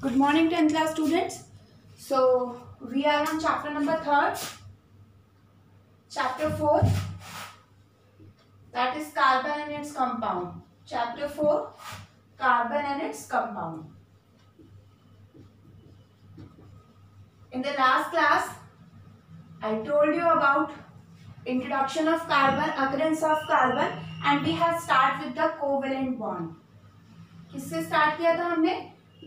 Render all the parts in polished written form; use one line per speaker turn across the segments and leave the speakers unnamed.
Good morning 10th class students. So we are on chapter number 3, chapter 4, that is carbon and its compound. Chapter 4, carbon and its compound. In the last class I told you about introduction of carbon, occurrence of carbon, and we have start with the covalent bond. किससे start किया था हमने?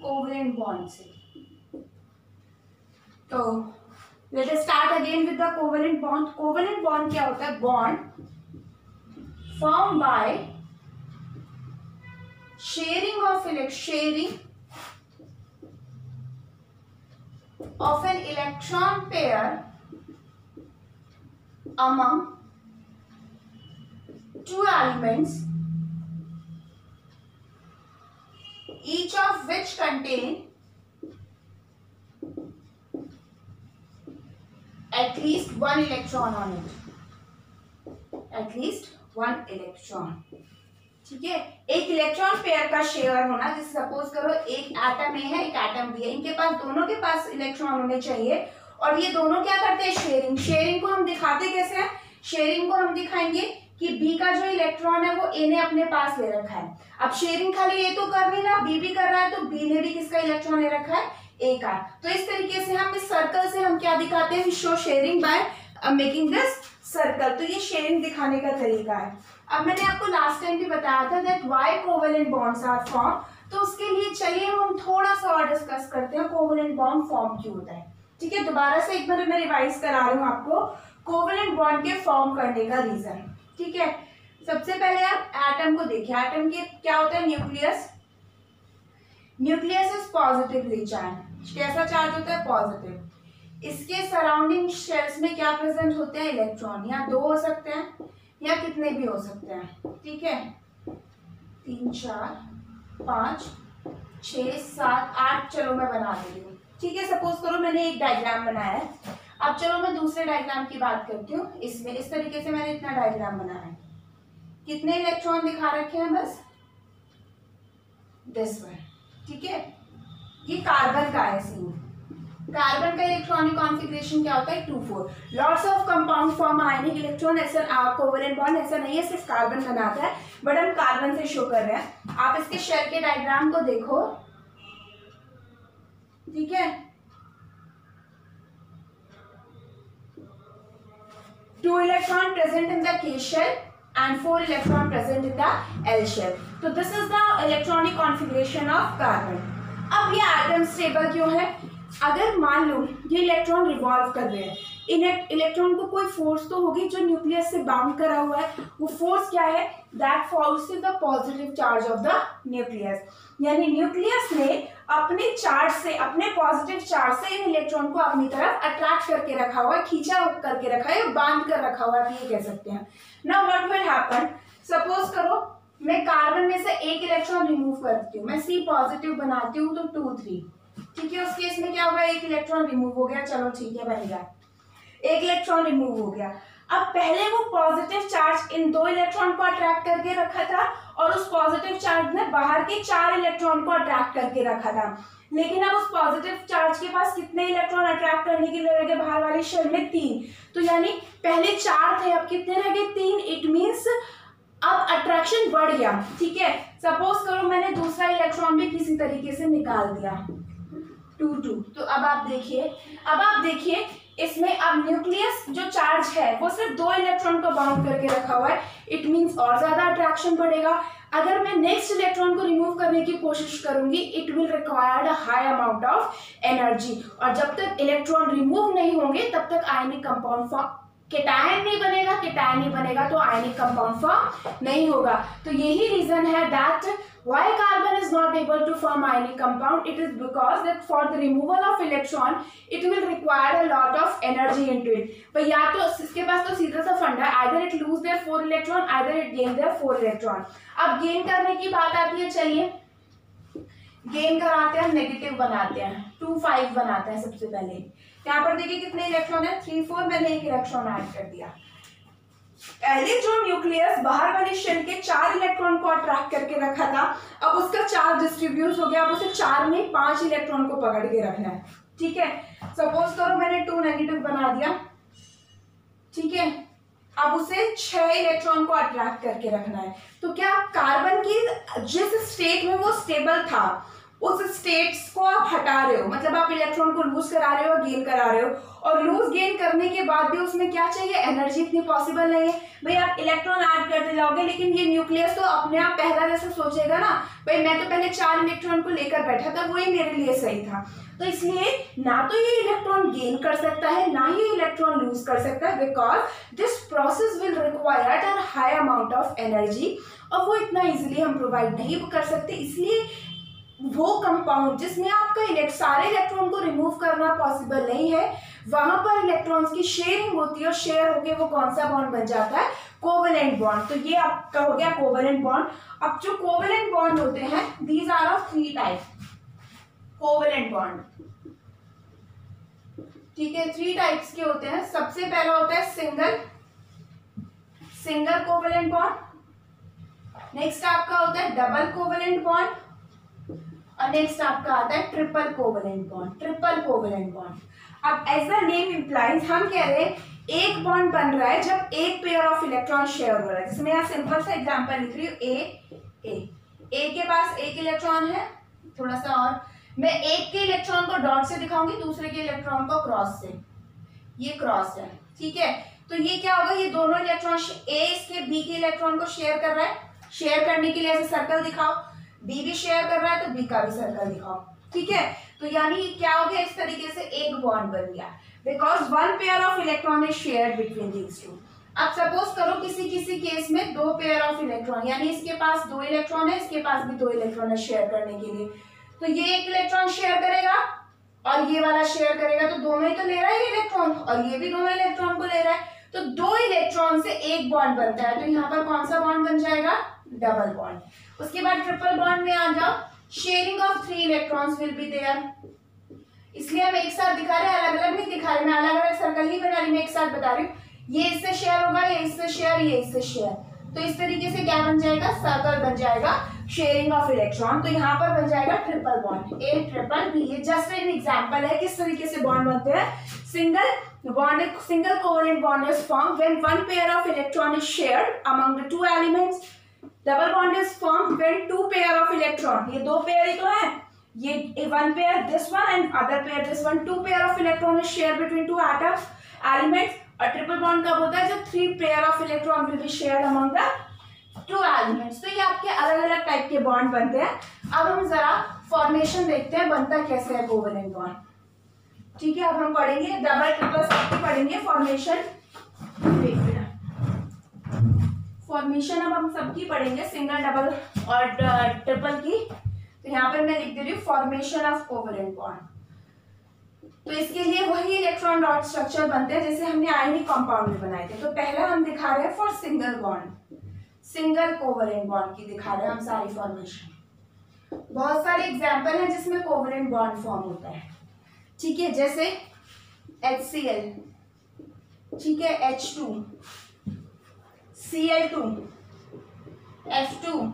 Covalent bond से. तो let us start again with the covalent bond. Covalent bond क्या होता है? Bond formed by sharing of an electron pair among two elements, each of which contain at least one electron on it. At least one electron. ठीक है, एक electron pair का share होना. जैसे suppose करो एक एटम ए है, एक एटम बी है, इनके पास दोनों के पास इलेक्ट्रॉन होने चाहिए और ये दोनों क्या करते हैं? शेयरिंग को हम दिखाते कैसे हैं? शेयरिंग को हम दिखाएंगे कि बी का जो इलेक्ट्रॉन है वो ए ने अपने पास ले रखा है. अब शेयरिंग खाली ए तो कर नहीं रहा, बी भी कर रहा है, तो बी ने भी किसका इलेक्ट्रॉन ले रखा है? ए का. तो इस तरीके से हम इस सर्कल से हम क्या दिखाते हैं? Show sharing by making this circle. तो ये शेयरिंग दिखाने का तरीका है. अब मैंने आपको लास्ट टाइम भी बताया था that why covalent bonds are form. तो उसके लिए चलिए हम थोड़ा सा और डिस्कस करते हैं कोवेलेंट बॉन्ड फॉर्म क्यों होता है. ठीक है, दोबारा से एक बार मैं रिवाइज करा रही हूँ आपको कोवेलेंट बॉन्ड के फॉर्म करने का रीजन. ठीक है, सबसे पहले आप एटम को देखिए. एटम के क्या होता है? Nucleus. Nucleus is positively charge. कैसा चार्ज होता है? पॉजिटिव. इसके सराउंडिंग शेल्स में क्या प्रेजेंट होते हैं? इलेक्ट्रॉन. या दो हो सकते हैं या कितने भी हो सकते हैं. ठीक है, 3 4 5 6 7 8. चलो मैं बना दे रही हूँ. ठीक है, सपोज करो मैंने एक डायग्राम बनाया है. अब चलो मैं दूसरे डायग्राम की बात करती हूँ. इसमें इस तरीके से मैंने इतना डायग्राम बनाया है. कितने इलेक्ट्रॉन दिखा रखे हैं? बस दिस वन. ठीक है, ये कार्बन का है सीन. कार्बन का इलेक्ट्रॉनिक कॉन्फ़िगरेशन क्या होता है? 2 4. Lots of compound form ionic electron. ऐसा कोवेलेंट बॉन्ड ऐसा नहीं है सिर्फ कार्बन बनाता है, बट हम कार्बन से शो कर रहे हैं. आप इसके शेल के डायग्राम को देखो. ठीक है, 2 electron present in the K shell and 4 electron present in the L shell. So this is the electronic configuration of carbon. अब ये एटम स्टेबल क्यों है? अगर मान लो ये इलेक्ट्रॉन रिवॉल्व कर रहे हैं, इलेक्ट्रॉन को कोई फोर्स तो होगी जो न्यूक्लियस से बाउंड करा हुआ है. वो फोर्स क्या है? That force is the positive charge of the nucleus. यानी न्यूक्लियस ने अपने चार्ज से, अपने पॉजिटिव चार्ज से इन इलेक्ट्रॉन को अपनी तरफ अट्रैक्ट करके रखा हुआ है, खींचा करके रखा है, बांध कर रखा हुआ है, आप ये कह सकते हैं. Now what will happen? Suppose करो मैं कार्बन में से एक इलेक्ट्रॉन रिमूव करती हूँ, मैं सी पॉजिटिव बनाती हूँ, तो 2 3. ठीक है, उस केस में क्या होगा? एक इलेक्ट्रॉन रिमूव हो गया. चलो ठीक है, बन गया. एक इलेक्ट्रॉन रिमूव हो गया. अब पहले वो पॉजिटिव चार्ज इन 2 इलेक्ट्रॉन को अट्रैक्ट करके रखा था और उस पॉजिटिव चार्ज ने बाहर के 4 इलेक्ट्रॉन को अट्रैक्ट करके रखा था. लेकिन अब उस पॉजिटिव चार्ज के पास कितने इलेक्ट्रॉन अट्रैक्ट करने के लिए रह गए बाहर वाले शेल में? 3. तो यानी पहले 4 थे, अब कितने रह गए? 3. इट मीन्स अब अट्रैक्शन बढ़ गया. ठीक है, सपोज करो मैंने दूसरा इलेक्ट्रॉन भी किसी तरीके से निकाल दिया, 2 2. तो अब आप देखिए इसमें अब न्यूक्लियस जो चार्ज है वो सिर्फ 2 इलेक्ट्रॉन को बाउंड करके रखा हुआ है. इट मींस और ज्यादा अट्रैक्शन बढ़ेगा. अगर मैं नेक्स्ट इलेक्ट्रॉन को रिमूव करने की कोशिश करूंगी, it will required a high amount of energy. और जब तक इलेक्ट्रॉन रिमूव नहीं होंगे तब तक आयनिक कंपाउंड फॉर्म, केटायन नहीं बनेगा तो आयनिक कंपाउंड फॉर्म नहीं होगा. तो यही रीजन है that why carbon is not able to form ionic compound. It is because that for the removal of electron it will require a lot of energy into it. पर या तो इसके पास तो सीधा सा फंडा है, either it lose their 4 electron, either it gain their 4 electron. अब गेन करने की बात आती है. चलिए गेन कराते हैं, नेगेटिव बनाते हैं, 2 5 बनाते हैं. सबसे पहले यहाँ पर देखिए कितने इलेक्ट्रॉन है? 3 4. मैंने एक इलेक्ट्रॉन ऐड कर दिया. पहले जो न्यूक्लियस बाहर वाली शेल के 4 इलेक्ट्रॉन को अट्रैक्ट करके रखा था, अब उसका चार्ज डिस्ट्रीब्यूट हो गया, अब उसे 4 में 5 इलेक्ट्रॉन को पकड़ के रखना है। ठीक है, सपोज करो मैंने 2 नेगेटिव बना दिया, ठीक है, अब उसे 6 इलेक्ट्रॉन को अट्रैक्ट करके रखना है। तो क्या कार्बन की जिस स्टेट में वो स्टेबल था उस स्टेट्स को आप हटा रहे हो, मतलब आप इलेक्ट्रॉन को लूज करा रहे हो और गेन करा रहे हो, और लूज गेन करने के बाद भी उसमें क्या चाहिए, एनर्जी इतनी पॉसिबल नहीं है। भाई आप इलेक्ट्रॉन ऐड करते जाओगे, लेकिन ये न्यूक्लियस तो अपने आप पहला जैसे सोचेगा ना, भाई मैं तो पहले 4 इलेक्ट्रॉन को लेकर बैठा था, वही मेरे लिए सही था। तो इसलिए ना तो ये इलेक्ट्रॉन गेन कर सकता है, ना ही इलेक्ट्रॉन लूज कर सकता है, because this process will require a high amount of energy, और वो इतना इजीली हम प्रोवाइड नहीं कर सकते। इसलिए वो कंपाउंड जिसमें आपका सारे इलेक्ट्रॉन को रिमूव करना पॉसिबल नहीं है, वहां पर इलेक्ट्रॉन्स की शेयरिंग होती है, और शेयर होके वो कौन सा बॉन्ड बन जाता है, कोवेलेंट बॉन्ड। तो ये आपका हो गया कोवेलेंट बॉन्ड। अब जो कोवेलेंट बॉन्ड होते हैं, these are of 3 type covalent bond, ठीक है, 3 टाइप्स के होते हैं। सबसे पहला होता है सिंगल कोवेलेंट बॉन्ड, नेक्स्ट आपका होता है डबल कोवेलेंट बॉन्ड, और नेक्स्ट आपका आता है triple covalent bond. Triple covalent bond, अब एज द नेम इंप्लाइज, हम कह रहे हैं एक बॉन्ड बन रहा है जब एक पेयर ऑफ इलेक्ट्रॉन शेयर हो रहा है। जैसे मैं यहाँ सिंपल सा एग्जांपल लिख रही हूँ, ए के पास एक इलेक्ट्रॉन है, थोड़ा सा और मैं एक के इलेक्ट्रॉन को डॉट से दिखाऊंगी, दूसरे के इलेक्ट्रॉन को क्रॉस से, ये क्रॉस है, ठीक है। तो ये क्या होगा, ये दोनों इलेक्ट्रॉन ए इसके बी के इलेक्ट्रॉन को शेयर कर रहा है, शेयर करने के लिए ऐसे सर्कल दिखाओ, बी भी शेयर कर रहा है तो बी का भी सर्कल दिखाओ, ठीक है। तो यानी क्या हो गया, इस तरीके से एक बॉन्ड बन गया, because 1 pair of electron is shared between these two. अब सपोज करो किसी किसी केस में 2 पेयर ऑफ इलेक्ट्रॉन, यानी इसके पास 2 इलेक्ट्रॉन है, इसके पास भी 2 इलेक्ट्रॉन है शेयर करने के लिए, तो ये एक इलेक्ट्रॉन शेयर करेगा और ये वाला शेयर करेगा, तो दोनों ही तो ले रहा है इलेक्ट्रॉन, और ये भी दोनों इलेक्ट्रॉन को ले रहा है, तो 2 इलेक्ट्रॉन से एक बॉन्ड बनता है। तो यहाँ पर कौन सा बॉन्ड बन जाएगा, डबल बॉन्ड। उसके बाद ट्रिपल बॉन्ड में आ जाओ, sharing of 3 electrons will be there. इसलिए हम एक साथ दिखा रहे हैं, अलग अलग नहीं दिखा रहे, मैं अलग अलग सर्कल नहीं बना रही, मैं एक साथ बता रही हूँ, ये इससे शेयर होगा, ये इससे शेयर, ये इससे शेयर, तो इस तरीके से क्या बन जाएगा, सर्कल बन जाएगा, शेयरिंग ऑफ इलेक्ट्रॉन। तो यहाँ पर बन जाएगा triple bond, a triple B. ये जस्ट एन एग्जांपल है किस तरीके से बॉन्ड बनते हैं। Single covalent bond is formed when 1 pair of electron is shared among the 2 elements. Double bond is formed when 2 pair of electron, ये 2 pair ही तो है, ये 1 pair this one and other pair this one, 2 pair of electron is shared between 2 atoms elements. और triple bond कब होता है, जब 3 pair of electron will be shared among the 2 elements. तो ये आपके अलग अलग टाइप के बॉन्ड बनते हैं। अब हम जरा फॉर्मेशन देखते हैं, बनता कैसे है कोवेलेंट बॉन्ड, ठीक है। अब हम पढ़ेंगे डबल ट्रिपल सबकी पढ़ेंगे फॉर्मेशन, फॉर्मेशन अब हम सबकी पढ़ेंगे, सिंगल डबल और ट्रिपल की। तो यहाँ पर मैं लिख दे रही हूँ फॉर्मेशन ऑफ कोवेलेंट बॉन्ड। तो इसके लिए वही इलेक्ट्रॉन डॉट स्ट्रक्चर बनते हैं जैसे हमने आयनिक कंपाउंड में बनाए थे। तो पहला हम दिखा रहे हैं for single bond, single covalent bond की दिखा रहे हैं हम सारी फॉर्मेशन। बहुत सारे एग्जांपल हैं जिसमें कोवेलेंट बॉन्ड फॉर्म होता है, ठीक है, जैसे HCl, ठीक है, H2, Cl2, F2,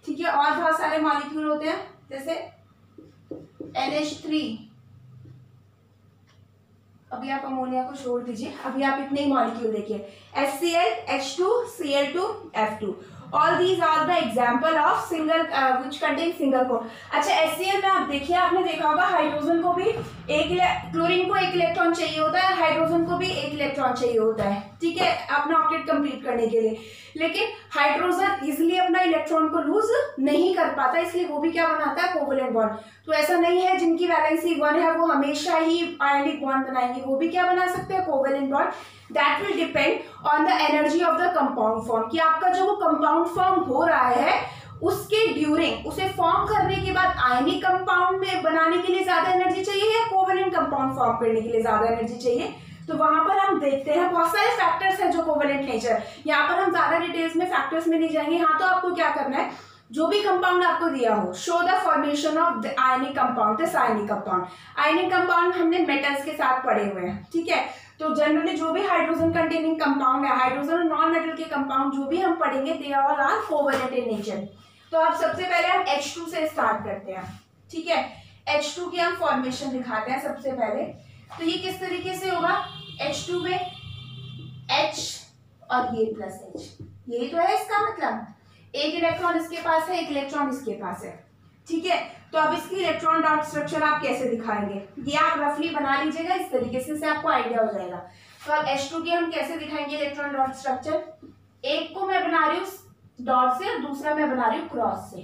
ठीक है, और बहुत सारे मॉलिक्यूल होते हैं जैसे NH3। अभी आप अमोनिया को छोड़ दीजिए, अभी आप इतने ही मॉलिक्यूल देखिए, HCl, H2, Cl2, F2, all these are the example of single which contain single core। अच्छा, HCl में आप देखिए, आपने देखा होगा हाइड्रोजन को भी क्लोरीन को 1 इलेक्ट्रॉन चाहिए होता है, हाइड्रोजन को भी 1 इलेक्ट्रॉन चाहिए होता है, ठीक है, अपना ऑक्टेट कंप्लीट करने के लिए। लेकिन हाइड्रोजन इजिली अपना इलेक्ट्रॉन को लूज नहीं कर पाता, इसलिए वो भी क्या बनाता है, कोवेलेंट बॉन्ड। तो ऐसा नहीं है जिनकी वैलेंसी 1 है वो हमेशा ही आयनिक बॉन्ड बनाएंगे, वो भी क्या बना सकते हैं, covalent bond. That will depend on the energy of the compound form, कि आपका जो वो कंपाउंड फॉर्म हो रहा है उसके ड्यूरिंग, उसे फॉर्म करने के बाद आयनिक कंपाउंड में बनाने के लिए ज्यादा एनर्जी चाहिए या कोवेलेंट कंपाउंड फॉर्म करने के लिए ज्यादा एनर्जी चाहिए। तो वहां पर हम देखते हैं बहुत सारे फैक्टर्स हैं जो कोवेलेंट नेचर, यहाँ पर हम ज्यादा डिटेल्स में फैक्टर्स में नहीं जाएंगे। हाँ, तो आपको क्या करना है, जो भी कंपाउंड आपको दिया हो, show the formation of ionic compound, this ionic compound. Ionic compound हमने मेटल्स के साथ पढ़े हुए हैं, ठीक है। तो जनरली जो भी हाइड्रोजन कंटेनिंग कंपाउंड है, हाइड्रोजन और नॉन मेटल के कंपाउंड जो भी हम पढ़ेंगे, they all are covalent in nature. तो अब सबसे पहले हम H2 से स्टार्ट करते हैं, ठीक है। H2 की हम फॉर्मेशन दिखाते हैं सबसे पहले। तो ये किस तरीके से होगा, H2 में H और ये प्लस H, यही तो है इसका मतलब। एक इलेक्ट्रॉन इसके पास है, एक इलेक्ट्रॉन इसके पास है, ठीक है। तो अब इसकी इलेक्ट्रॉन डॉट स्ट्रक्चर आप कैसे दिखाएंगे, ये आप रफली बना लीजिएगा इस तरीके से आपको आइडिया हो जाएगा। तो अब H2 की हम कैसे दिखाएंगे इलेक्ट्रॉन डॉट स्ट्रक्चर, एक को मैं बना रही हूँ डॉट से और दूसरा मैं बना रही हूँ क्रॉस से,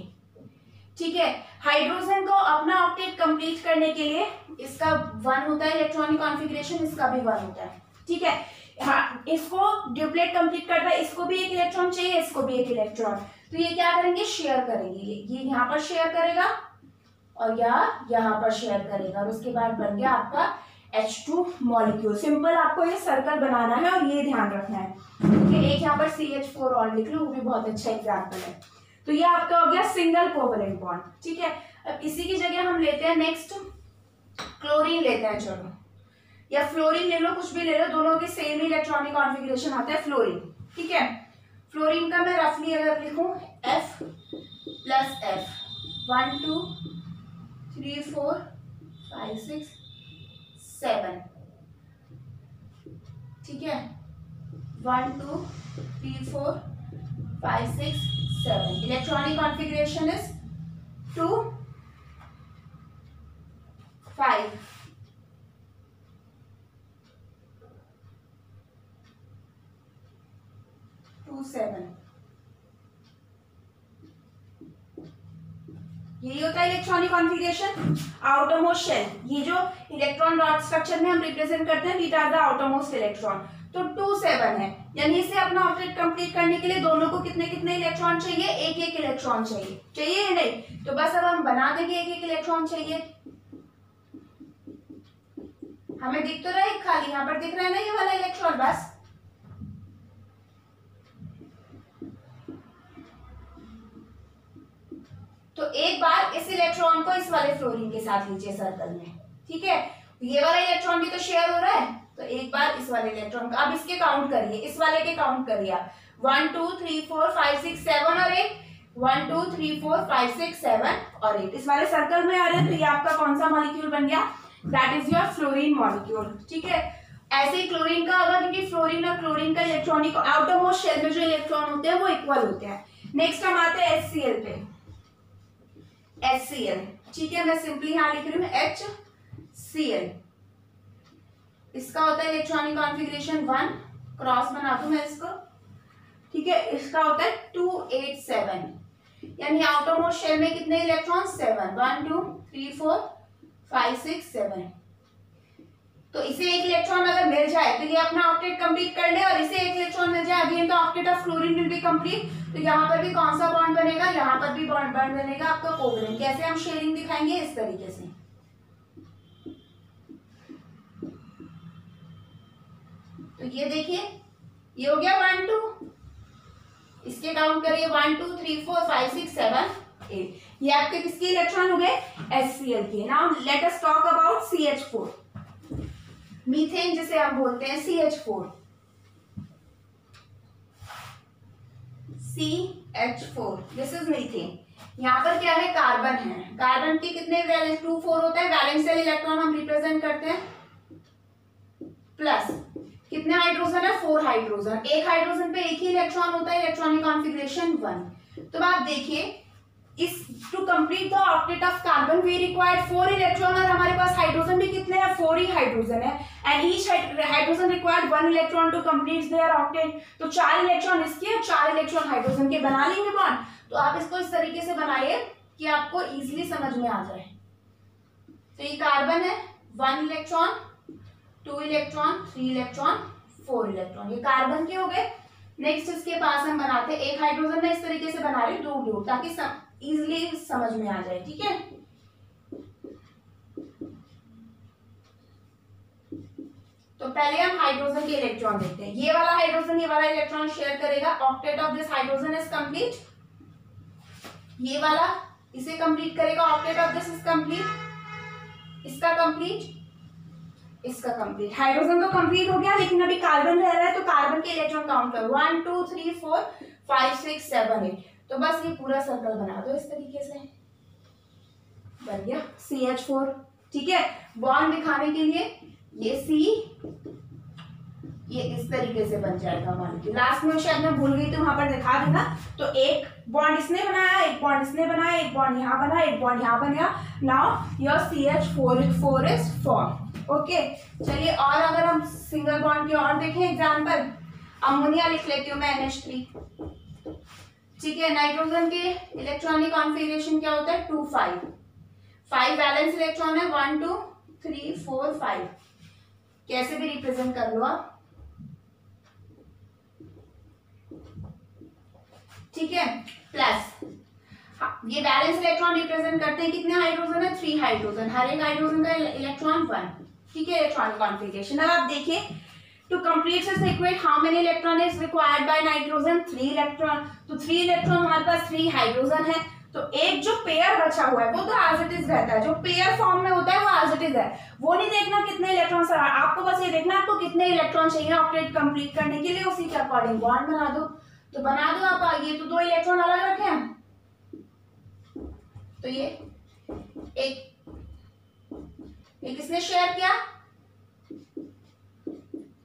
ठीक है। हाइड्रोजन को अपना ऑक्टेट कंप्लीट करने के लिए इसका 1 होता है इलेक्ट्रॉनिक कॉन्फ़िगरेशन, इसका भी 1 होता है, ठीक है। हाँ, इसको ड्यूप्लेट कंप्लीट करता है, इसको भी एक इलेक्ट्रॉन चाहिए, इसको भी एक इलेक्ट्रॉन। तो ये क्या करेंगे, शेयर करेंगे, ये यहाँ पर शेयर करेगा और यहाँ पर शेयर करेगा, और उसके बाद बन गया आपका H2 मॉलिक्यूल। सिंपल आपको ये सर्कल बनाना है और ये ध्यान रखना है, ठीक है। एक यहाँ पर CH4 और लिख लो, वो भी बहुत अच्छा एग्जाम्पल है। तो ये आपका हो गया सिंगल कोवेलेंट बॉन्ड, ठीक है। अब इसी की जगह हम लेते हैं नेक्स्ट क्लोरीन लेते हैं, चलो, या फ्लोरीन ले लो, कुछ भी ले लो, दोनों के सेम ही इलेक्ट्रॉनिक कॉन्फ़िगरेशन आता है, फ्लोरीन, ठीक है। फ्लोरीन का मैं रफली अगर लिखूं F प्लस F, 1 2 3 4 5 6 7, ठीक है, 1 2 3 4 5 6 7। इलेक्ट्रॉनिक कॉन्फ़िगरेशन इज 2 5, यही होता है इलेक्ट्रॉनिक कॉन्फ़िगरेशन। आउटरमोस्ट शेल, ये जो इलेक्ट्रॉन डॉट स्ट्रक्चर में हम रिप्रेजेंट करते हैं, बीटा द आउटरमोस्ट इलेक्ट्रॉन। तो 2 7 है, यानी इसे अपना ऑक्टेट कंप्लीट करने के लिए दोनों को कितने कितने इलेक्ट्रॉन चाहिए, एक एक इलेक्ट्रॉन चाहिए या नहीं। तो बस अब हम बना देंगे एक एक इलेक्ट्रॉन चाहिए, हमें दिख तो रहा है खाली, यहाँ पर दिख रहा है ना ये वाला इलेक्ट्रॉन, बस तो एक बार इस इलेक्ट्रॉन को इस वाले फ्लोरीन के साथ लीजिए सर्कल में, ठीक है। ये वाला इलेक्ट्रॉन भी तो शेयर हो रहा है, तो एक बार इस वाले इलेक्ट्रॉन का, अब इसके काउंट करिए, इस वाले के काउंट करिए, 1 2 3 4 5 6 7 और 8, 1 2 3 4 5 6 7 और 8 इस वाले सर्कल में आ रहे हैं। तो ये आपका कौन सा मॉलिक्यूल बन गया, that is your fluorine molecule, ठीक है। ऐसे ही क्लोरीन का होगा, क्योंकि फ्लोरीन और क्लोरीन का इलेक्ट्रॉनिक आउटरमोस्ट शेल में जो इलेक्ट्रॉन होते हैं वो इक्वल होते हैं। नेक्स्ट हम आते हैं HCl पे, HCl, ठीक है। मैं सिंपली यहाँ लिख रही हूँ HCl, इसका होता है इलेक्ट्रॉनिक कॉन्फ़िगरेशन 1, क्रॉस बना दूं मैं इसको, ठीक है। इसका होता है 2 8 7, यानी आउटरमोस्ट शेल में कितने इलेक्ट्रॉन, 7, 1 2 3 4 5 6 7। तो इसे एक इलेक्ट्रॉन अगर मिल जाए तो ये अपना ऑक्टेट कंप्लीट कर ले, और इसे एक इलेक्ट्रॉन मिल जाए अगेन तो octet of fluorine will be complete. तो यहाँ पर भी कौन सा बॉन्ड बनेगा, यहाँ पर भी बॉन्ड बनेगा आपका कोवेलेंट। कैसे हम शेयरिंग दिखाएंगे, इस तरीके से, तो ये देखिए ये हो गया 1 2, इसके काउंट करिए 1 2 3 4 5 6 7 8, ये आपके किसके इलेक्ट्रॉन हो गए, HCl के। Now let us talk about CH4, methane जिसे हम बोलते हैं, CH4, दिस इज मीथेन। यहाँ पर क्या है, कार्बन है, कार्बन के कितने वैलेंस 2 4 होता है, वैलेंस शेल इलेक्ट्रॉन हम रिप्रेजेंट करते हैं, प्लस कितने हाइड्रोजन है, 4 हाइड्रोजन, एक हाइड्रोजन पे एक ही इलेक्ट्रॉन होता है, इलेक्ट्रॉनिक कॉन्फ़िगरेशन 1। तो आप देखिए इस to complete the octet of carbon we required 4 electron, और हमारे पास हाइड्रोजन भी कितने हैं, 4 ही हाइड्रोजन है, and each hydrogen required 1 electron to complete their octet. तो 4 इलेक्ट्रॉन इसके और 4 इलेक्ट्रॉन हाइड्रोजन के बना लेंगे बॉन्ड। तो आप इसको इस तरीके से बनाइए कि आपको इजीली समझ में आ जाए। तो ये कार्बन है, 1 इलेक्ट्रॉन 2 इलेक्ट्रॉन 3 इलेक्ट्रॉन 4 इलेक्ट्रॉन, ये कार्बन के हो गए। नेक्स्ट इसके पास हम बनाते हैं एक हाइड्रोजन में इस तरीके से बना रही हूँ, 2 ग्रुप, ताकि इजिली समझ में आ जाए, ठीक है। तो पहले हम हाइड्रोजन के इलेक्ट्रॉन देखते हैं। ये वाला हाइड्रोजन ये वाला इलेक्ट्रॉन शेयर करेगा, octet of this hydrogen is complete. ये वाला इसे कंप्लीट करेगा, octet of this is complete, इसका कंप्लीट, इसका कंप्लीट, हाइड्रोजन तो कंप्लीट हो गया, लेकिन अभी कार्बन रह रहा है, तो कार्बन के इलेक्ट्रॉन काउंट करो 1 2 3 4 5 6 7 8। तो बस ये पूरा सर्कल बना दो इस तरीके से, बन गया CH4। ठीक है, बॉन्ड दिखाने के लिए ये C ये इस तरीके से बन जाएगा मॉलिक्यूल। लास्ट में शायद मैं भूल गई तो वहां पर दिखा देना। तो एक बॉन्ड इसने बनाया, एक बॉन्ड इसने बनाया, एक बॉन्ड यहाँ बना, एक बॉन्ड यहाँ बन गया। Now your CH4 is form. Okay, चलिए और अगर हम सिंगल बॉन्ड की और देखें एग्जांपल, अमोनिया लिख लेती हूँ मैं NH3। ठीक है, नाइट्रोजन के इलेक्ट्रॉनिक कॉन्फ़िगरेशन क्या होता है 2 5 5 वैलेंस इलेक्ट्रॉन है 1 2 3 4 5, कैसे भी रिप्रेजेंट कर लो आप। ठीक है, प्लस ये वैलेंस इलेक्ट्रॉन रिप्रेजेंट करते हैं कितने हाइड्रोजन है 3 हाइड्रोजन, हर एक हाइड्रोजन का इलेक्ट्रॉन 1। ठीक है, इलेक्ट्रॉनिक कॉन्फ़िगरेशन। अब आप देखिए to complete this equation how many electron is required by nitrogen 3 electron. तो 3 इलेक्ट्रॉन हमारे पास 3 हाइड्रोजन है, तो एक जो पेयर बचा हुआ है वो तो एज इट इज रहता है, जो पेयर फॉर्म में होता है वो एज इट इज है, वो नहीं देखना कितने इलेक्ट्रॉन, आपको बस ये देखना आपको कितने इलेक्ट्रॉन चाहिए ऑक्टेट कंप्लीट करने के लिए, उसी के अकॉर्डिंग बॉन्ड बना दो। तो बना दो आप, ये तो 2 इलेक्ट्रॉन अलग रखे हैं, तो ये एक किसने शेयर किया,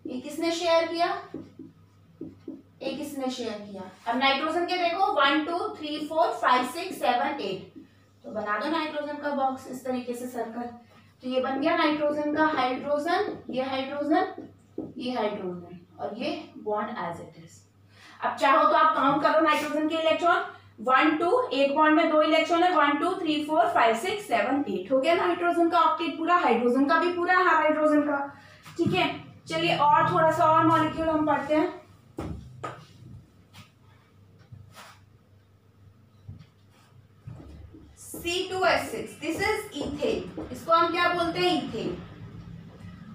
ये किसने शेयर किया, एक किसने शेयर किया। अब नाइट्रोजन के देखो 1 2 3 4 5 6 7 8, तो बना दो नाइट्रोजन का बॉक्स इस तरीके से सर्कल। तो ये बन गया नाइट्रोजन का हाइड्रोजन, ये हाइड्रोजन, ये हाइड्रोजन, और ये बॉन्ड एज इट इज। अब चाहो तो आप काउंट करो नाइट्रोजन के इलेक्ट्रॉन 1 2, एक बॉन्ड में 2 इलेक्ट्रॉन है 1 2 3 4 5 6 7 8, हो गया नाइट्रोजन का ऑक्टेट पूरा, हाइड्रोजन का भी पूरा, हाइड्रोजन का। ठीक है, चलिए और थोड़ा सा और मॉलिक्यूल हम पढ़ते हैं। C2H6, दिस इज इथेन, इसको हम क्या बोलते हैं इथेन।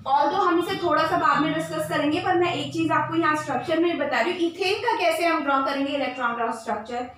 और तो हम इसे थोड़ा सा बाद में डिस्कस करेंगे, पर मैं एक चीज आपको यहाँ स्ट्रक्चर में बता रही हूँ, इथेन का कैसे हम ड्रॉ करेंगे इलेक्ट्रॉन का स्ट्रक्चर।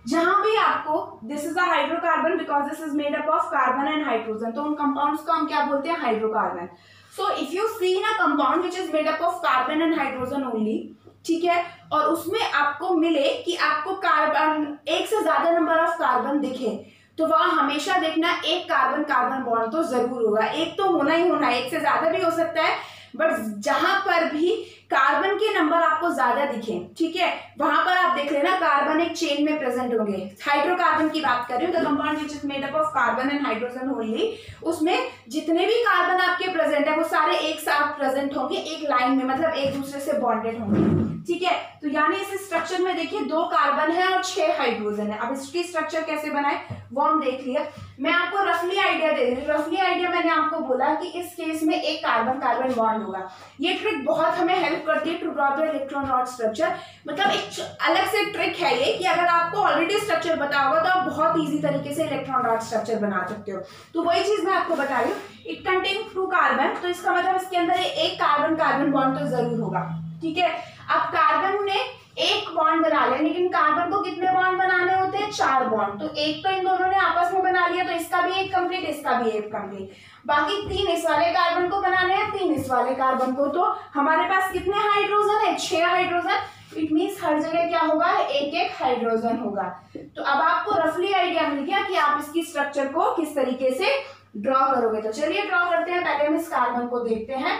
जहां भी आपको this is a hydrocarbon because this is made up of carbon and hydrogen, तो उन कंपाउंड्स को हम क्या बोलते हैं hydrocarbon. So if you see in a compound which is made up of carbon and hydrogen only, ठीक है, और उसमें आपको मिले कि आपको कार्बन एक से ज्यादा नंबर ऑफ कार्बन दिखे, तो वहां हमेशा देखना एक कार्बन कार्बन बॉन्ड तो जरूर होगा, एक तो होना ही होना, एक से ज्यादा भी हो सकता है, बट जहां पर भी कार्बन के नंबर आपको ज्यादा दिखे, ठीक है, वहां पर आप देख लेना कार्बन एक चेन में प्रेजेंट होंगे। हाइड्रोकार्बन की बात कर रही हूँ, the compound which is made up of carbon and hydrogen only, उसमें जितने भी कार्बन आपके प्रेजेंट है वो सारे एक साथ प्रेजेंट होंगे एक लाइन में, मतलब एक दूसरे से बॉन्डेड होंगे। ठीक है, तो यानी इस स्ट्रक्चर में देखिए 2 कार्बन है और 6 हाइड्रोजन है। अब इसकी स्ट्रक्चर कैसे बनाए वो हम देख लिया। मैं आपको रफली आइडिया दे रही हूँ, रफली आइडिया मैंने आपको बोला कि इस केस में एक कार्बन कार्बन बॉन्ड होगा। ये ट्रिक बहुत हमें हेल्प करती है to draw the electron rod structure, मतलब एक अलग से ट्रिक है ये कि अगर आपको ऑलरेडी स्ट्रक्चर पता होगा तो आप बहुत ईजी तरीके से इलेक्ट्रॉन रॉड स्ट्रक्चर बना सकते हो। तो वही चीज मैं आपको बता रही हूँ, इट कंटेन 2 कार्बन, तो इसका मतलब इसके अंदर एक कार्बन कार्बन बॉन्ड तो जरूर होगा। ठीक है, अब कार्बन ने एक बॉन्ड बना लिया, लेकिन कार्बन को कितने बॉन्ड बनाने होते हैं 4 बॉन्ड, तो एक तो इन दोनों ने आपस में बना लिया, तो इसका भी एक कंप्लीट, इसका भी एक कंप्लीट, बाकी 3 इस वाले कार्बन को बनाने हैं, 3 इस वाले कार्बन को। तो हमारे पास कितने हाइड्रोजन है 6 हाइड्रोजन, इट मींस हर जगह क्या होगा एक एक हाइड्रोजन होगा। तो अब आपको रफली आइडिया मिल गया कि आप इसकी स्ट्रक्चर को किस तरीके से ड्रॉ करोगे। तो चलिए ड्रॉ करते हैं, पहले हम इस कार्बन को देखते हैं।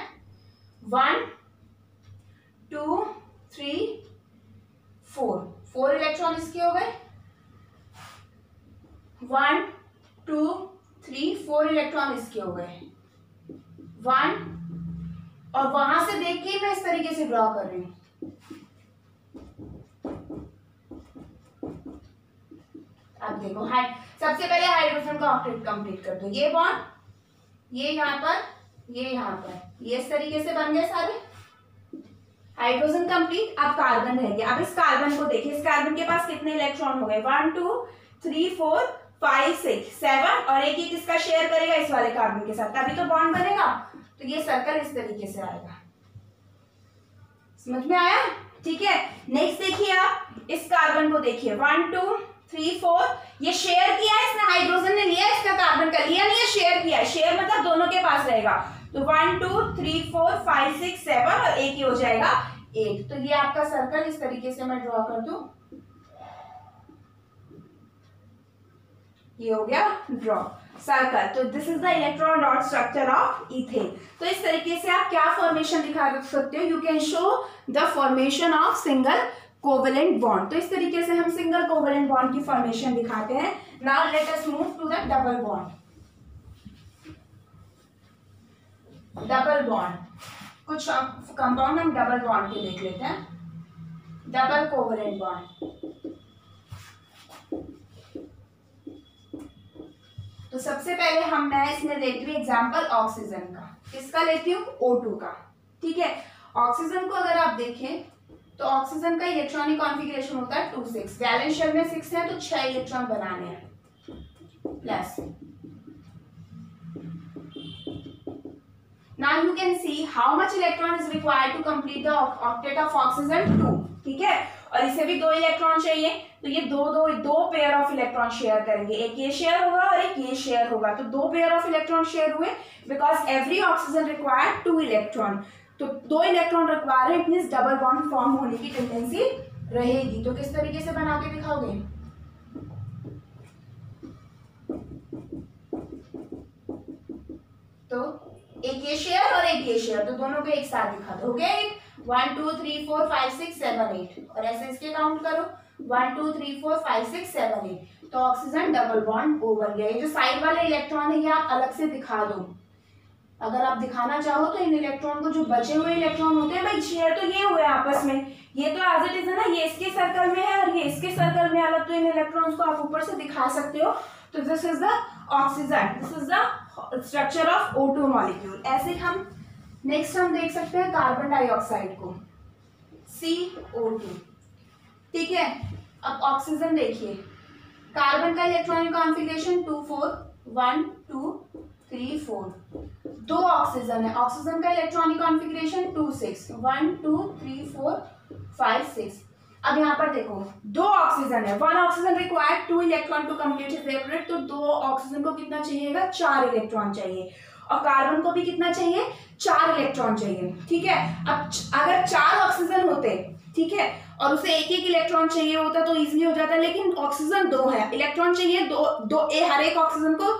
1 2 3 4 इलेक्ट्रॉन इसके हो गए, 1 2 3 4 इलेक्ट्रॉन इसके हो गए 1, और वहां से देख के मैं इस तरीके से ड्रॉ कर रही हूं। अब देखो सबसे पहले हाइड्रोजन का ऑक्टेट कंप्लीट कर दो, ये बॉन्ड ये यहाँ पर, ये यहाँ पर, ये इस तरीके से बन गए सारे हाइड्रोजन कंप्लीट। अब कार्बन रह गया। अब इस कार्बन को देखिए, इस कार्बन के पास कितने इलेक्ट्रॉन हो गए 1 2 3 4 5 6 7, और एक ही किसका शेयर करेगा इस वाले कार्बन के साथ, तभी तो बॉन्ड बनेगा। तो ये सर्कल इस तरीके से आएगा, समझ में आया। ठीक है, नेक्स्ट देखिए आप इस कार्बन को देखिए 1 2 3 4, ये शेयर किया है इसने, हाइड्रोजन ने लिया इसका कार्बन का, लिया नहीं है शेयर किया, है, शेयर मतलब दोनों के पास रहेगा। तो 1 2 3 4 5 6 7 और एक ही हो जाएगा 8। तो ये आपका सर्कल इस तरीके से मैं ड्रॉ कर दूं, ये हो गया ड्रॉ सर्कल। तो this is the electron dot structure of ethane. तो इस तरीके से आप क्या फॉर्मेशन दिखा सकते हो, you can show the formation of single covalent bond. तो इस तरीके से हम सिंगल कोवेलेंट बॉन्ड की फॉर्मेशन दिखाते हैं। Now let us move to the double bond. Double bond, कुछ कंपाउंड हम डबल बॉन्ड के देख लेते हैं। डबल कोवेलेंट बॉन्ड, तो सबसे पहले मैं इसमें लेती हूँ एग्जांपल ऑक्सीजन का। किसका लेती हूँ? O2 का। ठीक है, ऑक्सीजन को अगर आप देखें तो ऑक्सीजन का इलेक्ट्रॉनिक कॉन्फ़िगरेशन होता है 2 6। वैलेंस शेल में 6 है तो 6 इलेक्ट्रॉन बनाने हैं plus. Now you can see how much electron is required to complete the octet of oxygen 2। ठीक है, और इसे भी 2 इलेक्ट्रॉन चाहिए, तो ये दो पेयर ऑफ इलेक्ट्रॉन शेयर करेंगे। एक ये शेयर होगा और एक ये शेयर होगा, तो 2 पेयर ऑफ इलेक्ट्रॉन शेयर हुए because every oxygen required 2 electron. तो 2 इलेक्ट्रॉन रिक्वायर है, it means double bond form होने की टेंडेंसी रहेगी। तो किस तरीके से बना के दिखाओगे? तो एक ये शेयर और एक ये शेयर, तो दोनों को एक साथ दिखा दो। ओके, 1 2 3 4 5 6 7 8 और ऐसे इसके काउंट करो 1 2 3 4 5 6 7 8। तो ऑक्सीजन डबल बॉन्ड O बन गया। ये जो साइड वाले इलेक्ट्रॉन है ये आप अलग से दिखा दो। अगर आप दिखाना चाहो तो इन इलेक्ट्रॉन को, जो बचे हुए इलेक्ट्रॉन होते हैं, भाई शेयर तो ये हुए आपस में, ये तो एज इट इज है ना, ये इसके सर्कल में है और ये इसके सर्कल में अलग, तो इन इलेक्ट्रॉन्स को आप ऊपर से दिखा सकते हो। तो this is the oxygen, this is the structure of O2 molecule. ऐसे हम नेक्स्ट हम देख सकते हैं कार्बन डाइऑक्साइड को, CO2। ठीक है, अब ऑक्सीजन देखिए, कार्बन का इलेक्ट्रॉनिक कॉन्फ़िगरेशन 2 4 1 2 3 4। 2 ऑक्सीजन है, ऑक्सीजन का इलेक्ट्रॉनिक कॉन्फ़िगरेशन 2 6 1 2 3 4 5 6। अब यहाँ पर देखो 2 ऑक्सीजन है, 1 oxygen required 2 electron to complete its separate. तो 2 ऑक्सीजन को कितना चाहिएगा? 4 इलेक्ट्रॉन चाहिए, और कार्बन को भी कितना चाहिए? 4 इलेक्ट्रॉन चाहिए। ठीक है, अब अगर 4 ऑक्सीजन होते, ठीक है, और उसे एक एक इलेक्ट्रॉन चाहिए होता तो इजीली हो जाता, लेकिन ऑक्सीजन 2 है, इलेक्ट्रॉन चाहिए दो हर एक ऑक्सीजन को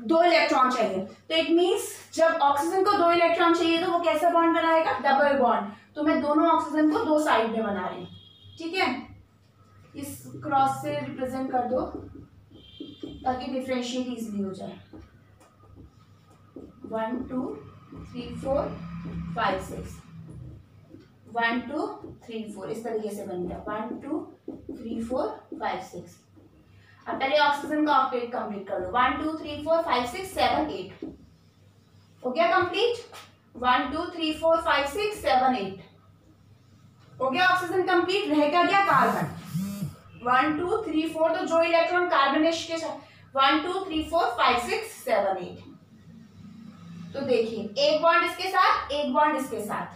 2 इलेक्ट्रॉन चाहिए। तो इट मीन्स जब ऑक्सीजन को 2 इलेक्ट्रॉन चाहिए तो वो कैसा बॉन्ड बनाएगा? Double bond. तो मैं दोनों ऑक्सीजन को 2 साइड में बना रही हूँ। ठीक है, इस क्रॉस से रिप्रेजेंट कर दो ताकि डिफरेंशिएट इजीली हो जाए। 1 2 3 4 5 6 1 2 3 4 इस तरीके से बन गया 1 2 3 4 5 6। अब पहले ऑक्सीजन का ऑक्टेट कंप्लीट कर लो। 1 2 3 4 5 6 7 8 हो गया कंप्लीट। 1 2 3 4 5 6 7 8 हो गया ऑक्सीजन कंप्लीट। रहेगा क्या? कार्बन। 1 2 3 4 तो जो इलेक्ट्रॉन कार्बन के साथ 1 2 3 4 5 6 7 8। तो देखिए एक बॉन्ड इसके साथ, एक बॉन्ड इसके साथ।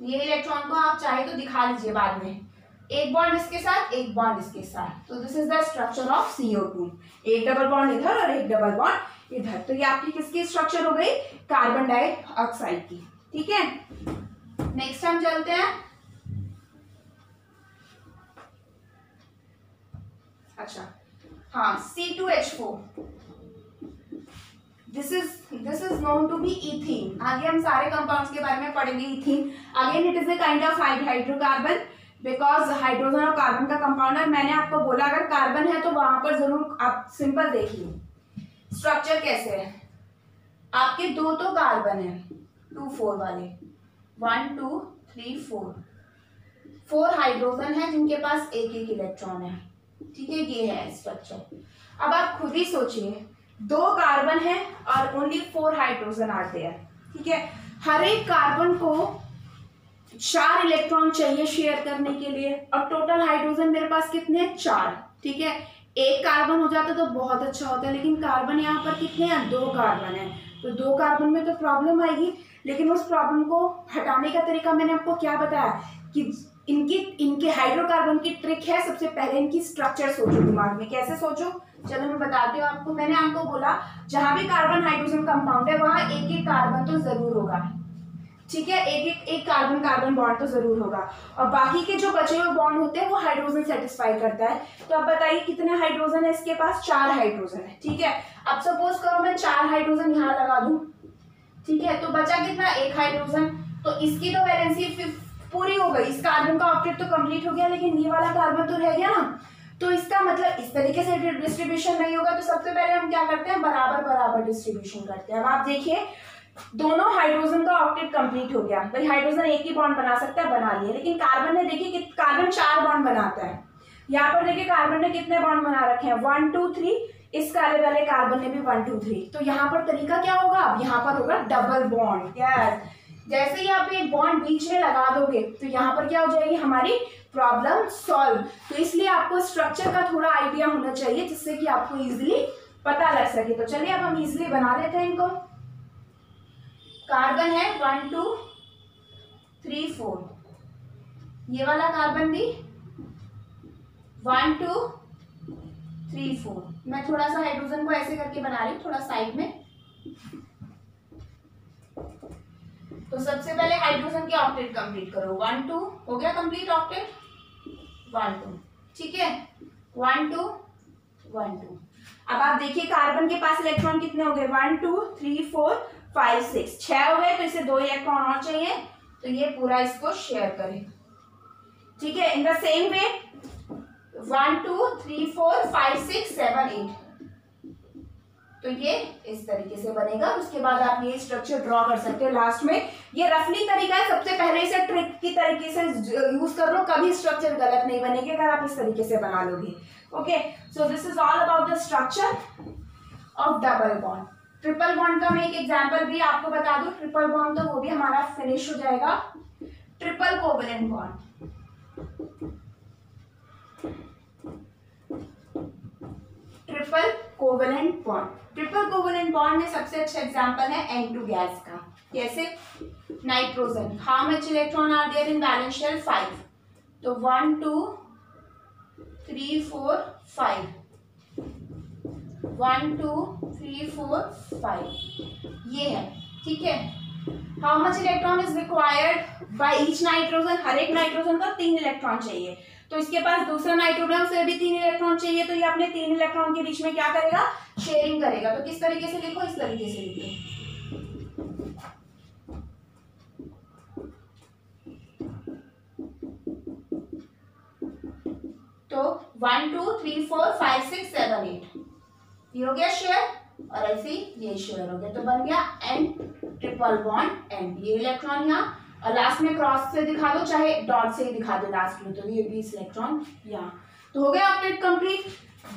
ये इलेक्ट्रॉन को आप चाहे तो दिखा लीजिए बाद में, एक बॉन्ड इसके साथ, एक बॉन्ड इसके साथ। तो this is the structure of CO2। एक डबल बॉन्ड इधर और एक डबल बॉन्ड इधर। तो ये आपकी किसकी स्ट्रक्चर हो गई? कार्बन डाइऑक्साइड की। ठीक है, नेक्स्ट हम चलते हैं। अच्छा हाँ, C2H4 this is known to be ethene. आगे हम सारे कंपाउंड्स के बारे में पढ़ेंगे। Ethene again it is a kind of hydrocarbon because hydrogen और कार्बन का कंपाउंड है। मैंने आपको बोला अगर कार्बन है तो वहां पर जरूर आप सिंपल देखिए स्ट्रक्चर कैसे है। आपके 2 तो कार्बन है 2 4 वाले 1 2 3 4 4 हाइड्रोजन है जिनके पास एक एक इलेक्ट्रॉन है। ठीक है, ये है स्ट्रक्चर। अब आप खुद ही सोचिए 2 कार्बन है और ओनली 4 हाइड्रोजन आर देयर। ठीक है, हर एक कार्बन को 4 इलेक्ट्रॉन चाहिए शेयर करने के लिए और टोटल हाइड्रोजन मेरे पास कितने हैं? 4। ठीक है, एक कार्बन हो जाता तो बहुत अच्छा होता, लेकिन कार्बन यहाँ पर कितने हैं? 2 कार्बन है। तो 2 कार्बन में तो प्रॉब्लम आएगी, लेकिन उस प्रॉब्लम को हटाने का तरीका मैंने आपको क्या बताया कि इनके हाइड्रोकार्बन की ट्रिक है। सबसे पहले इनकी स्ट्रक्चर सोचो दिमाग में। कैसे सोचो? चलो मैं बताती हूँ आपको। मैंने आपको बोला जहां भी कार्बन हाइड्रोजन कंपाउंड है वहां एक एक कार्बन तो जरूर होगा, ठीक है, एक कार्बन कार्बन बॉन्ड तो जरूर होगा, और बाकी के जो बचे हुए बॉन्ड होते हैं वो हाइड्रोजन सेटिस्फाई करता है। तो अब बताइए कितने हाइड्रोजन है इसके पास, 4 हाइड्रोजन है, ठीक है। अब सपोज करो मैं 4 हाइड्रोजन यहाँ लगा दूं, ठीक है, तो बचा कितना, 1 हाइड्रोजन। तो इसकी तो वैलेंसी पूरी हो गई, इस कार्बन का ऑक्टेट तो कंप्लीट हो गया, लेकिन ये वाला कार्बन तो रह गया ना। तो इसका मतलब इस तरीके से डिस्ट्रीब्यूशन नहीं होगा। तो सबसे पहले हम क्या करते हैं, बराबर बराबर डिस्ट्रीब्यूशन करते हैं। अब आप देखिए दोनों हाइड्रोजन का ऑक्टेट कंप्लीट हो गया, भाई हाइड्रोजन एक ही बॉन्ड बना सकता है, बना लिया, लेकिन कार्बन ने देखिए कि कार्बन 4 बॉन्ड बनाता है। यहाँ पर देखिए कार्बन ने कितने बॉन्ड बना रखे हैं, 1 2 3, इस काले वाले कार्बन ने भी 1 2 3। तो यहाँ पर तरीका क्या होगा, अब यहाँ पर होगा डबल बॉन्ड। यस, जैसे ही आप एक बॉन्ड बीच में लगा दोगे तो यहाँ पर क्या हो जाएगी, हमारी प्रॉब्लम सॉल्व। तो इसलिए आपको स्ट्रक्चर का थोड़ा आइडिया होना चाहिए जिससे कि आपको इजीली पता लग सके। तो चलिए अब हम इजीली बना लेते हैं इनको। कार्बन है 1 2 3 4, ये वाला कार्बन भी 1 2 3 4। मैं थोड़ा सा हाइड्रोजन को ऐसे करके बना रही हूँ, थोड़ा साइड में। तो सबसे पहले हाइड्रोजन के ऑक्टेट कंप्लीट करो, 1 2 हो गया कंप्लीट ऑक्टेट, 1 2, ठीक है, 1 2 1 2। अब आप देखिए कार्बन के पास इलेक्ट्रॉन कितने हो गए, 1 2 3 4 5 6, 6 हो गए। तो इसे 2 इलेक्ट्रॉन और चाहिए, तो ये पूरा इसको शेयर करें, ठीक है। इन द सेम वे 1 2 3 4 5 6 7 8, तो ये इस तरीके से बनेगा। उसके बाद आप ये स्ट्रक्चर ड्रॉ कर सकते हो लास्ट में। ये रफली तरीका है, सबसे पहले इसे ट्रिक की तरीके से यूज कर लो, कभी स्ट्रक्चर गलत नहीं बनेगी अगर आप इस तरीके से बना लोगे। Okay, so this is all about the structure of double bond. Triple bond का मैं एक एग्जांपल भी आपको बता दूं, ट्रिपल बॉन्ड तो वो भी हमारा फिनिश हो जाएगा। Triple covalent bond, triple covalent bond. Triple covalent bond में सबसे अच्छा एग्जांपल है N2 गैस का। कैसे, nitrogen, how much electron are there in valence shell, 5। तो 1 2 3 4 5, 1 2 3 4 5, ये है, ठीक है। How much electron is required by each nitrogen, हर एक नाइट्रोजन को 3 इलेक्ट्रॉन चाहिए। तो इसके पास दूसरा नाइट्रोजन से भी 3 इलेक्ट्रॉन चाहिए, तो ये अपने 3 इलेक्ट्रॉन के बीच में क्या करेगा, शेयरिंग करेगा। तो किस तरीके से लिखो, इस तरीके से लिखो। तो 1 2 3 4 5 6 7 8, ये हो गया शेयर, और ऐसे ये शेयर हो गया। तो बन गया N ट्रिपल बॉन्ड N, ये इलेक्ट्रॉन यहाँ, और लास्ट में क्रॉस से दिखा दो, चाहे डॉट से ही दिखा दो लास्ट में, तो ये 20 इलेक्ट्रॉन यहाँ। तो हो गया ऑक्टेट कंप्लीट।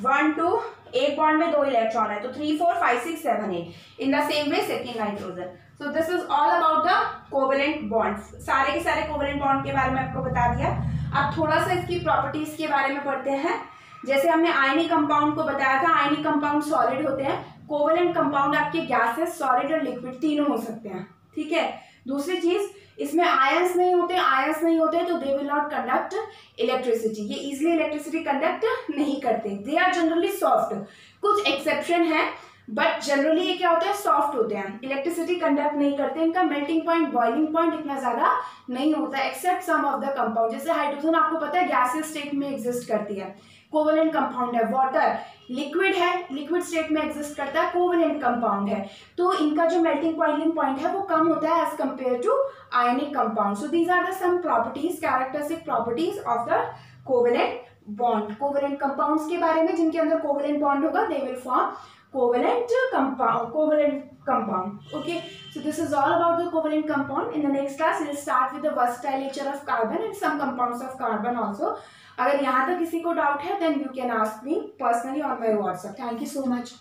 1 2, एक बॉन्ड में 2 इलेक्ट्रॉन है, तो 3 4 5 6 7 8। In the same way second nitrogen. So this is all about the covalent bond. सारे के सारे कोवेलेंट बॉन्ड के बारे में आपको बता दिया। अब थोड़ा सा इसकी प्रॉपर्टीज के बारे में पढ़ते हैं। जैसे हमने आयनिक कंपाउंड को बताया था, आयनिक कंपाउंड सॉलिड होते हैं, कोवेलेंट कंपाउंड आपके गैसेस, सॉलिड और लिक्विड तीनों हो सकते हैं, ठीक है। दूसरी चीज, इसमें आयंस नहीं होते तो they will not conduct electricity, ये इजिली इलेक्ट्रिसिटी कंडक्ट नहीं करते। दे आर जनरली सॉफ्ट, कुछ एक्सेप्शन है, बट जनरली ये क्या होता है, सॉफ्ट होते हैं, इलेक्ट्रिसिटी कंडक्ट नहीं करते। इनका मेल्टिंग पॉइंट, बॉइलिंग पॉइंट इतना ज्यादा नहीं होता except some of the compound. जैसे हाइड्रोजन आपको पता है गैसियस स्टेट में एग्जिस्ट करती है, कोवेलेंट कंपाउंड है। वाटर लिक्विड है, लिक्विड स्टेट में एग्जिस्ट करता है, कोवेलेंट कंपाउंड है। तो इनका जो मेल्टिंग बॉइलिंग पॉइंट है वो कम होता है as compare to ionic compound. So these are the some properties, characteristic properties of the covalent bond. Covalent compounds के बारे में जिनके अंदर कोवेलेंट बॉन्ड होगा, they will form covalent compound. Okay, so this is all about the covalent compound. In the next class we'll start with the versatile nature of carbon and some compounds of carbon also. अगर यहाँ तक किसी को doubt है then you can ask me personally on my WhatsApp. Thank you so much.